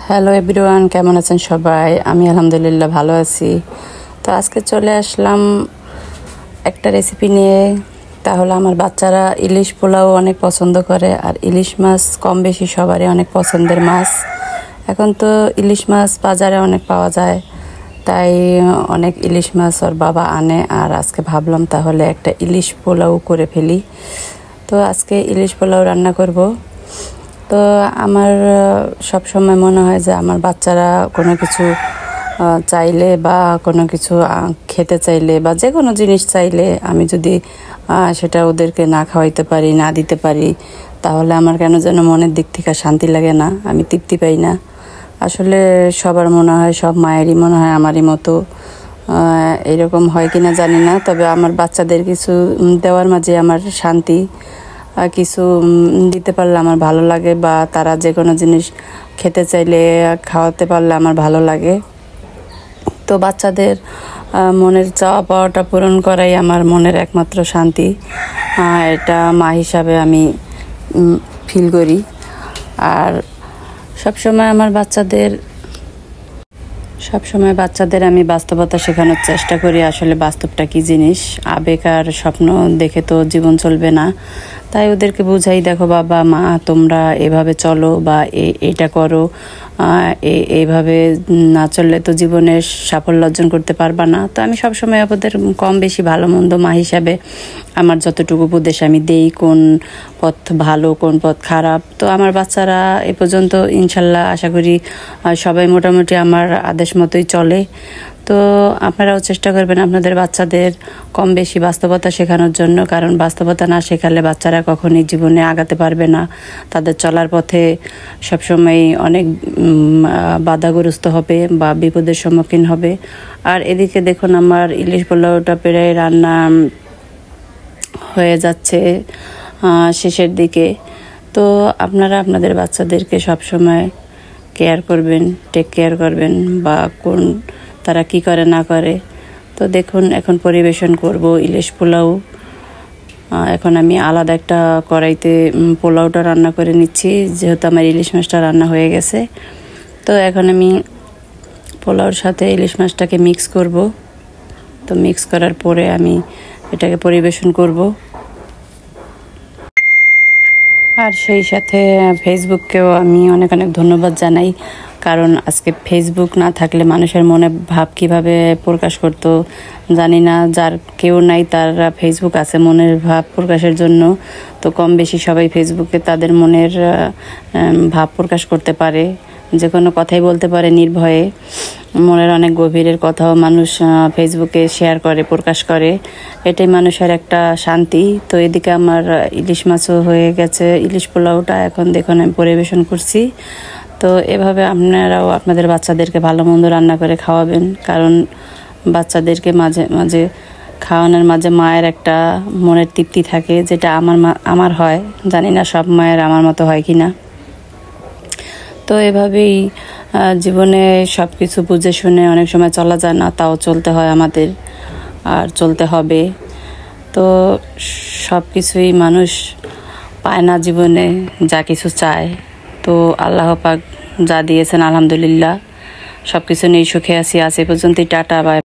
Hello everyone, কেমন আছেন সবাই? আমি আলহামদুলিল্লাহ ভালো আছি। তো আজকে চলে আসলাম একটা রেসিপি নিয়ে। তাহলে আমার বাচ্চারা ইলিশ পোলাও অনেক পছন্দ করে, আর ইলিশ মাছ কম বেশি সবারই অনেক পছন্দের মাছ। এখন তো ইলিশ মাছ বাজারে অনেক পাওয়া যায়, তাই অনেক ইলিশ মাছ ওর বাবা আনে। আর আজকে ভাবলাম তাহলে একটা ইলিশ পোলাও করে ফেলি। তো আজকে ইলিশ পোলাও রান্না করব। তো আমার সব সময় মনে হয় যে আমার বাচ্চারা কোনো কিছু চাইলে বা কোনো কিছু খেতে চাইলে বা যে কোনো জিনিস চাইলে আমি যদি সেটা ওদেরকে না খাওয়াইতে পারি, না দিতে পারি, তাহলে আমার কেন যেন মনের দিক থেকে শান্তি লাগে না, আমি তৃপ্তি পাই না। আসলে সবার মনে হয়, সব মায়েরই মনে হয় আমারই মতো এরকম হয় কিনা জানি না, তবে আমার বাচ্চাদের কিছু দেওয়ার মাঝে আমার শান্তি, কিছু দিতে পারলে আমার ভালো লাগে, বা তারা যে কোনো জিনিস খেতে চাইলে খাওয়াতে পারলে আমার ভালো লাগে। তো বাচ্চাদের মনের চাওয়া পাওয়াটা পূরণ করাই আমার মনের একমাত্র শান্তি, এটা মা হিসাবে আমি ফিল করি। আর সবসময় বাচ্চাদের আমি বাস্তবতা শেখানোর চেষ্টা করি। আসলে বাস্তবটা কী জিনিস, আবেগ আর স্বপ্ন দেখে তো জীবন চলবে না। তাই ওদেরকে বুঝাই, দেখো বাবা মা, তোমরা এভাবে চলো বা এইটা করো, এইভাবে না চললে তো জীবনে সাফল্য অর্জন করতে পারবা না। তো আমি সবসময় ওদের কম বেশি ভালো মন্দ মা হিসাবে আমার যতটুকু উপদেশ আমি দেই, কোন পথ ভালো কোন পথ খারাপ। তো আমার বাচ্চারা এ পর্যন্ত ইনশাল্লাহ আশা করি সবাই মোটামুটি আমার আদেশ মতোই চলে। তো আপনারাও চেষ্টা করবেন আপনাদের বাচ্চাদের কম বেশি বাস্তবতা শেখানোর জন্য, কারণ বাস্তবতা না শেখালে বাচ্চারা কখনই জীবনে আগাতে পারবে না। তাদের চলার পথে সবসময় অনেক বাধাগ্রস্ত হবে বা বিপদের সম্মুখীন হবে। আর এদিকে দেখুন, আমার ইলিশ পোলাওটা প্রায় রান্না হয়ে যাচ্ছে শেষের দিকে। তো আপনারা আপনাদের বাচ্চাদেরকে সবসময় কেয়ার করবেন, টেক কেয়ার করবেন, বা কোন তারা কি করে না করে। তো দেখুন, এখন পরিবেশন করব ইলিশ পোলাও। এখন আমি আলাদা একটা কড়াইতে পোলাওটা রান্না করে নিচ্ছি, যেহেতু আমার ইলিশ মাছটা রান্না হয়ে গেছে। তো এখন আমি পোলাওর সাথে ইলিশ মাছটাকে মিক্স করব। তো মিক্স করার পরে আমি এটাকে পরিবেশন করব। আর সেই সাথে ফেসবুককেও আমি অনেক অনেক ধন্যবাদ জানাই, কারণ আজকে ফেসবুক না থাকলে মানুষের মনে ভাব কিভাবে প্রকাশ করতো জানি না। যার কেউ নাই, তারা ফেসবুক আছে মনের ভাব প্রকাশের জন্য। তো কম বেশি সবাই ফেসবুকে তাদের মনের ভাব প্রকাশ করতে পারে, যে কোনো কথাই বলতে পারে নির্ভয়ে। মনের অনেক গভীরের কথাও মানুষ ফেসবুকে শেয়ার করে, প্রকাশ করে, এটাই মানুষের একটা শান্তি। তো এদিকে আমার ইলিশ মাছও হয়ে গেছে, ইলিশ পোলাওটা এখন দেখুন আমি পরিবেশন করছি। তো এভাবে আপনারাও আপনাদের বাচ্চাদেরকে ভালো মন্দ রান্না করে খাওয়াবেন, কারণ বাচ্চাদেরকে মাঝে মাঝে খাওয়ানোর মাঝে মায়ের একটা মনের তৃপ্তি থাকে, যেটা আমার হয়, জানি না সব মায়ের আমার মতো হয় কি না। তো এভাবেই জীবনে সব কিছু বুঝে শুনে অনেক সময় চলা যায় না, তাও চলতে হয় আমাদের, আর চলতে হবে। তো সব কিছুই মানুষ পায় না জীবনে, যা কিছু চায়। তো আল্লাহ পাক যা দিয়েছেন আলহামদুলিল্লাহ, সব কিছু নিয়ে সুখে আছি। আজ এ পর্যন্তই, টাটা, বাই।